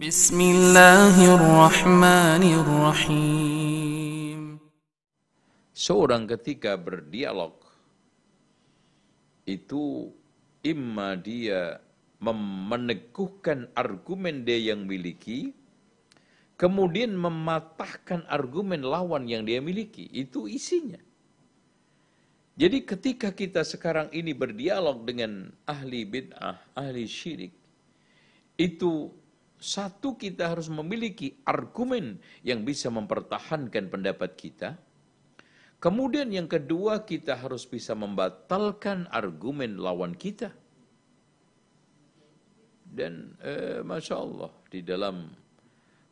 Bismillahirrahmanirrahim. Seorang ketika berdialog, itu imma dia meneguhkan argumen dia yang miliki, kemudian mematahkan argumen lawan yang dia miliki. Itu isinya. Jadi ketika kita sekarang ini berdialog dengan ahli bid'ah, ahli syirik, itu satu, kita harus memiliki argumen yang bisa mempertahankan pendapat kita. Kemudian yang kedua, kita harus bisa membatalkan argumen lawan kita. Dan Masya Allah, di dalam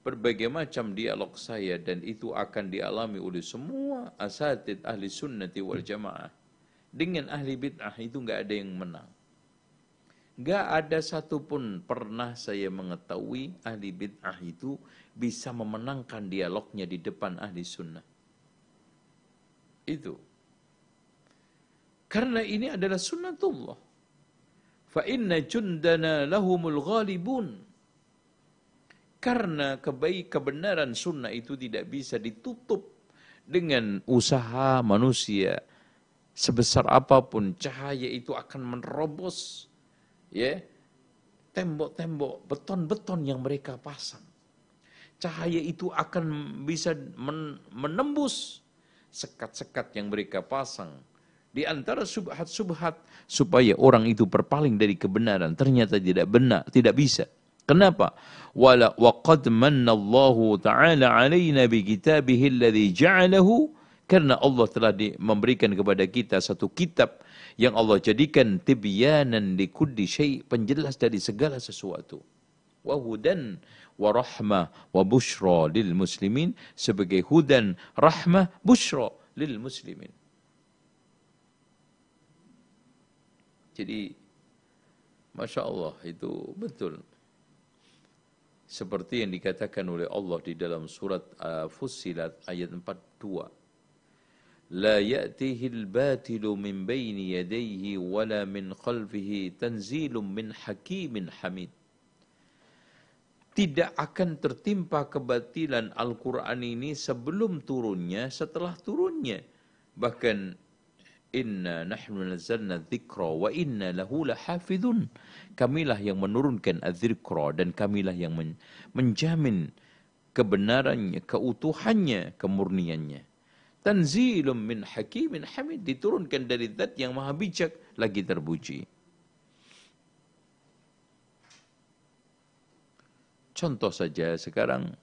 berbagai macam dialog saya, dan itu akan dialami oleh semua asatid ahli sunnati wal jamaah, dengan ahli bid'ah itu nggak ada yang menang. Nggak ada satupun pernah saya mengetahui ahli bid'ah itu bisa memenangkan dialognya di depan ahli sunnah. Itu. Karena ini adalah sunnatullah. Fa inna jundana lahumul ghalibun. Karena kebenaran sunnah itu tidak bisa ditutup dengan usaha manusia. Sebesar apapun cahaya itu akan menerobos, ya, tembok-tembok, beton-beton yang mereka pasang. Cahaya itu akan bisa menembus sekat-sekat yang mereka pasang. Di antara subhat-subhat supaya orang itu berpaling dari kebenaran, ternyata tidak benar, tidak bisa. Kenapa? Wa qad manna Allahu ta'ala 'alaina bi kitabihi alladhi ja'alahu, karena Allah telah memberikan kepada kita satu kitab yang Allah jadikan tibyanan likulli syai', penjelas dari segala sesuatu. Wa hudan wa rahmah wa busyra lil muslimin, sebagai hudan, rahmah, busyra lil muslimin. Jadi Masya Allah, itu betul seperti yang dikatakan oleh Allah di dalam surat Fussilat ayat 42. La ya'tihi al-batilu min bayni yadayhi wala min khalfihi tanzilun min hakimin hamid. Tidak akan tertimpa kebatilan Al-Quran ini sebelum turunnya, setelah turunnya. Bahkan inna nahnu nazzalna dzikra wa inna lahu lahafidun. Kamilah yang menurunkan az-dzikra dan kamilah yang menjamin kebenarannya, keutuhannya, kemurniannya. Tanzilum min hakimin hamid, diturunkan dari zat yang maha bijak lagi terpuji. Contoh saja sekarang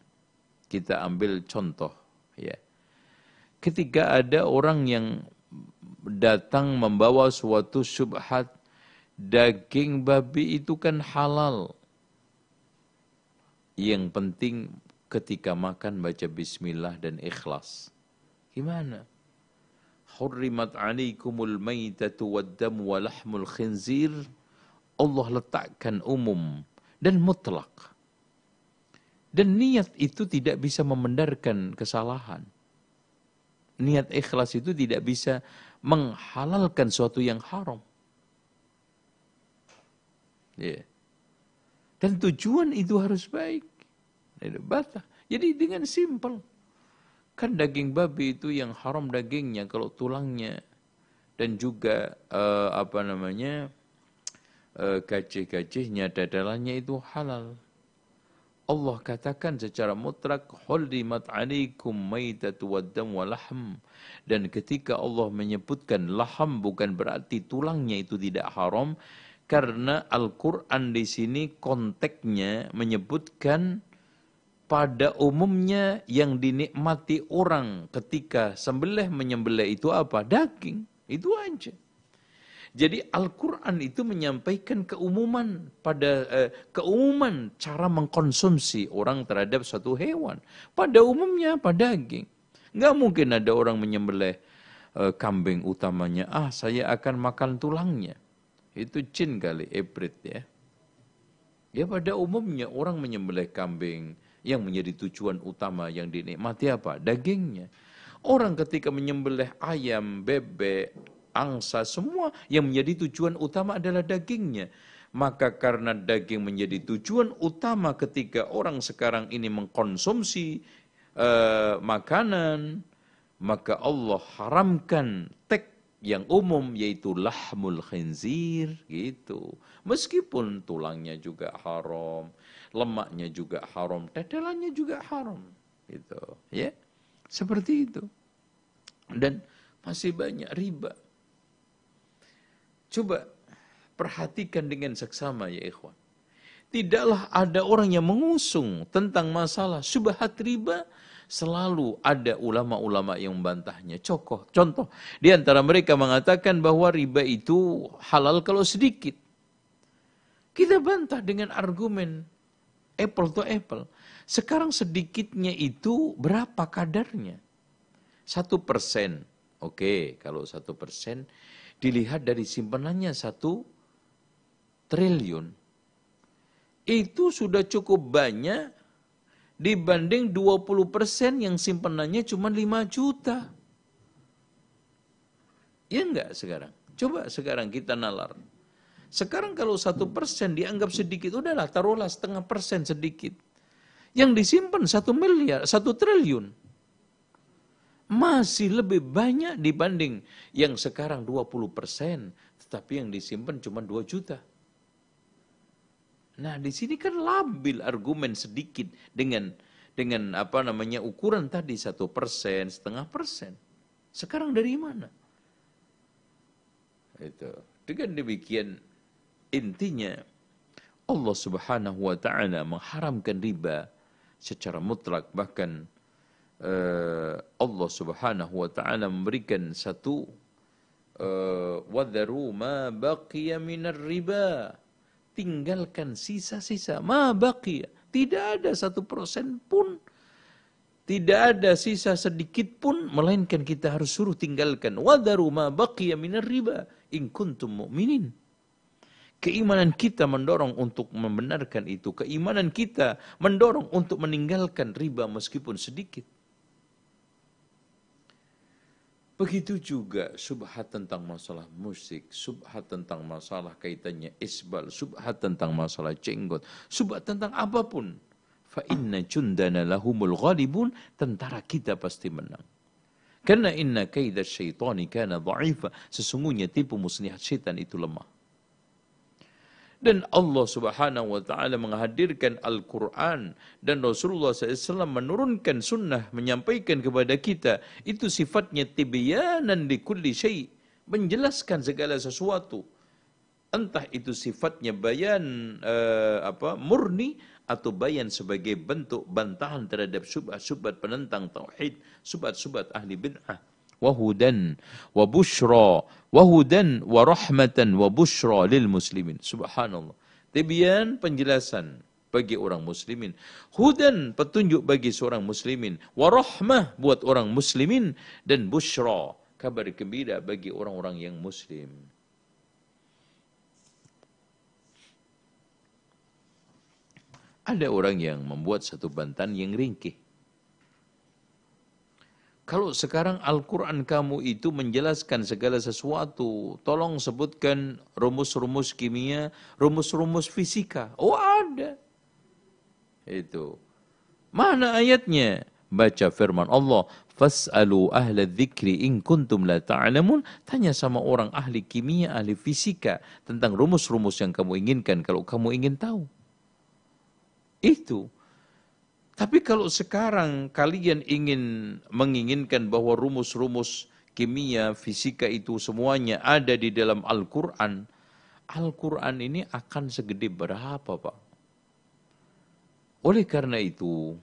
kita ambil contoh, ya. Ketika ada orang yang datang membawa suatu syubhat, daging babi itu kan halal. Yang penting ketika makan baca bismillah dan ikhlas. Gimana? Hurrimat 'alaikumul maitatu wad-damu wa lahmul khinzir. Allah letakkan umum dan mutlak. Dan niat itu tidak bisa membenarkan kesalahan. Niat ikhlas itu tidak bisa menghalalkan sesuatu yang haram. Yeah. Dan tujuan itu harus baik. Jadi dengan simpel. Kan daging babi itu yang haram dagingnya, kalau tulangnya dan juga gajih-gajihnya, dadalannya itu halal. Allah katakan secara mutlak, hurrimat 'alaikum maitatu wad-dam wa lahm. Dan ketika Allah menyebutkan laham, bukan berarti tulangnya itu tidak haram, karena Al-Qur'an di sini konteksnya menyebutkan pada umumnya yang dinikmati orang ketika menyembelih itu apa? Daging. Itu aja. Jadi Al-Quran itu menyampaikan keumuman keumuman cara mengkonsumsi orang terhadap satu hewan. Pada umumnya apa? Daging. Nggak mungkin ada orang menyembelih kambing utamanya. Saya akan makan tulangnya. Itu jin kali, ibrit ya. Ya pada umumnya orang menyembelih kambing, yang menjadi tujuan utama yang dinikmati apa? Dagingnya. Orang ketika menyembelih ayam, bebek, angsa, semua yang menjadi tujuan utama adalah dagingnya. Maka karena daging menjadi tujuan utama ketika orang sekarang ini mengkonsumsi makanan, maka Allah haramkan teks yang umum yaitu lahmul khinzir gitu. Meskipun tulangnya juga haram, lemaknya juga haram, tetelannya juga haram gitu, ya. Seperti itu. Dan masih banyak riba. Coba perhatikan dengan seksama ya ikhwan. Tidaklah ada orang yang mengusung tentang masalah syubhat riba, selalu ada ulama-ulama yang membantahnya. Contoh, di antara mereka mengatakan bahwa riba itu halal kalau sedikit. Kita bantah dengan argumen apple to apple. Sekarang sedikitnya itu berapa kadarnya? 1%. Oke, kalau 1% dilihat dari simpanannya 1 triliun. Itu sudah cukup banyak dibanding 20% yang simpanannya cuma 5 juta. Ya enggak sekarang? Coba sekarang kita nalar. Sekarang kalau 1% dianggap sedikit, udahlah taruhlah 0,5% sedikit. Yang disimpan 1 miliar, 1 triliun. Masih lebih banyak dibanding yang sekarang 20%, tetapi yang disimpan cuma 2 juta. Nah, di sini kan labil argumen sedikit dengan ukuran tadi 1%, 0,5%. Sekarang dari mana? Itu. Dengan demikian intinya Allah Subhanahu wa taala mengharamkan riba secara mutlak, bahkan Allah Subhanahu wa taala memberikan satu wadharu ma baqiya minar riba, tinggalkan sisa-sisa ma baqiya, tidak ada 1% pun, tidak ada sisa sedikit pun, melainkan kita harus suruh tinggalkan. Wadharu ma baqiya minar riba in kuntum mu'minin. Keimanan kita mendorong untuk membenarkan itu, keimanan kita mendorong untuk meninggalkan riba meskipun sedikit. Begitu juga subhat tentang masalah musik, subhat tentang masalah kaitannya isbal, subhat tentang masalah jenggot, subhat tentang apapun. Fa inna jundana lahumul ghalibun, tentara kita pasti menang. Karena inna kaida syaitani kana dha'ifa, sesungguhnya tipu muslihat syaitan itu lemah. Dan Allah Subhanahu wa taala menghadirkan Al-Qur'an dan Rasulullah SAW menurunkan sunnah, menyampaikan kepada kita, itu sifatnya tibyanan likulli syai', menjelaskan segala sesuatu. Entah itu sifatnya bayan murni atau bayan sebagai bentuk bantahan terhadap syubhat-syubhat penentang tauhid, syubhat-syubhat ahli bid'ah. Wahudan wa bushra wahudan wa rahmatan wa bushra lil muslimin. Subhanallah. Tibyan, penjelasan bagi orang muslimin, hudan, petunjuk bagi seorang muslimin, wa rahmah buat orang muslimin, dan bushra, kabar gembira bagi orang-orang yang muslim. Ada orang yang membuat satu bantahan yang ringkih. Kalau sekarang Al-Quran kamu itu menjelaskan segala sesuatu, tolong sebutkan rumus-rumus kimia, rumus-rumus fisika. Oh ada. Itu. Mana ayatnya? Baca firman Allah, Fas'alu ahla dzikri in kuntum la ta'lamun. Tanya sama orang ahli kimia, ahli fisika, tentang rumus-rumus yang kamu inginkan kalau kamu ingin tahu. Itu. Tapi kalau sekarang kalian menginginkan bahwa rumus-rumus kimia, fisika itu semuanya ada di dalam Al-Quran, Al-Quran ini akan segede berapa, Pak? Oleh karena itu,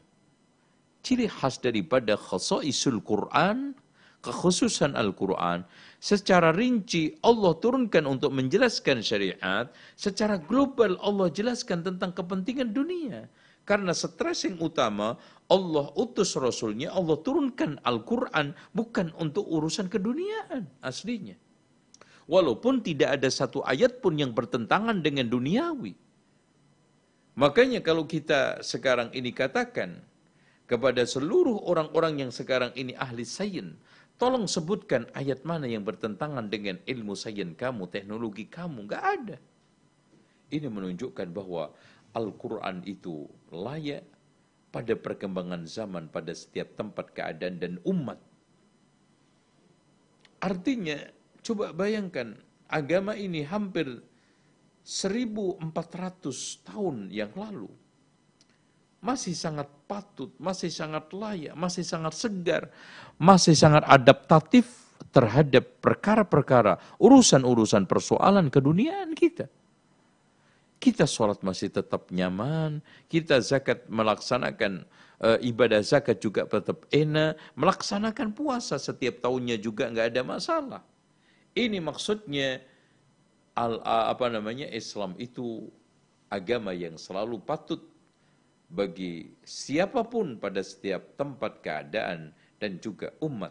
ciri khas daripada khasaisul Quran, kekhususan Al-Quran, secara rinci Allah turunkan untuk menjelaskan syariat, secara global Allah jelaskan tentang kepentingan dunia. Karena stres yang utama, Allah utus Rasulnya, Allah turunkan Al-Quran bukan untuk urusan keduniaan aslinya. Walaupun tidak ada satu ayat pun yang bertentangan dengan duniawi. Makanya kalau kita sekarang ini katakan kepada seluruh orang-orang yang sekarang ini ahli sains, tolong sebutkan ayat mana yang bertentangan dengan ilmu sains kamu, teknologi kamu. Enggak ada. Ini menunjukkan bahwa Al-Quran itu layak pada perkembangan zaman, pada setiap tempat, keadaan, dan umat. Artinya, coba bayangkan, agama ini hampir 1400 tahun yang lalu masih sangat patut, masih sangat layak, masih sangat segar, masih sangat adaptatif terhadap perkara-perkara, urusan-urusan persoalan keduniaan kita. Kita sholat masih tetap nyaman, kita zakat melaksanakan ibadah zakat juga tetap enak, melaksanakan puasa setiap tahunnya juga nggak ada masalah. Ini maksudnya Islam itu agama yang selalu patut bagi siapapun pada setiap tempat, keadaan, dan juga umat.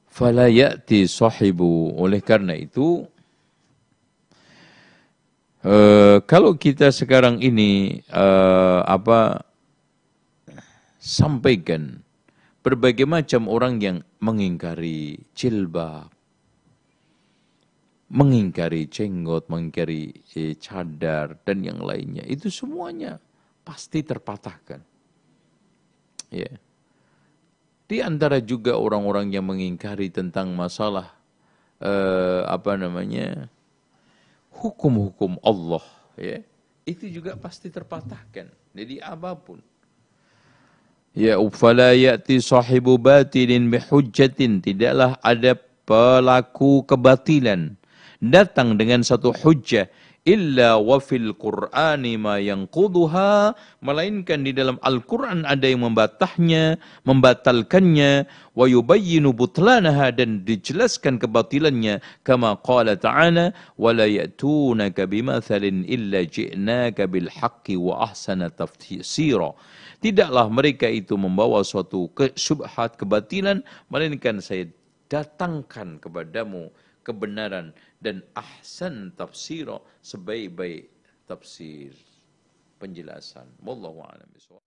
Fala ya'ti sahibu, oleh karena itu kalau kita sekarang ini sampaikan berbagai macam orang yang mengingkari jilbab, mengingkari jenggot, mengingkari cadar, dan yang lainnya. Itu semuanya pasti terpatahkan. Ya. Di antara juga orang-orang yang mengingkari tentang masalah hukum-hukum Allah. Ya. Itu juga pasti terpatahkan. Jadi apapun. Ya, fala ya'ti sahibu batilin bihujjatin, tidaklah ada pelaku kebatilan datang dengan satu hujjah illa wa fil qur'ani ma yanquduha, melainkan di dalam Al-Qur'an ada yang membatalkannya, wa yubayyinu butlanaha, dan dijelaskan kebatilannya, kama qala ta'ala wa la ya'tunaka bimathalin illa ji'naka bil haqqi wa ahsana tafsira. Tidaklah mereka itu membawa suatu syubhat, kebatilan, melainkan saya datangkan kepadamu kebenaran dan ahsan tafsira, sebaik-baik tafsir, penjelasan. Wallahu a'lam bishawab.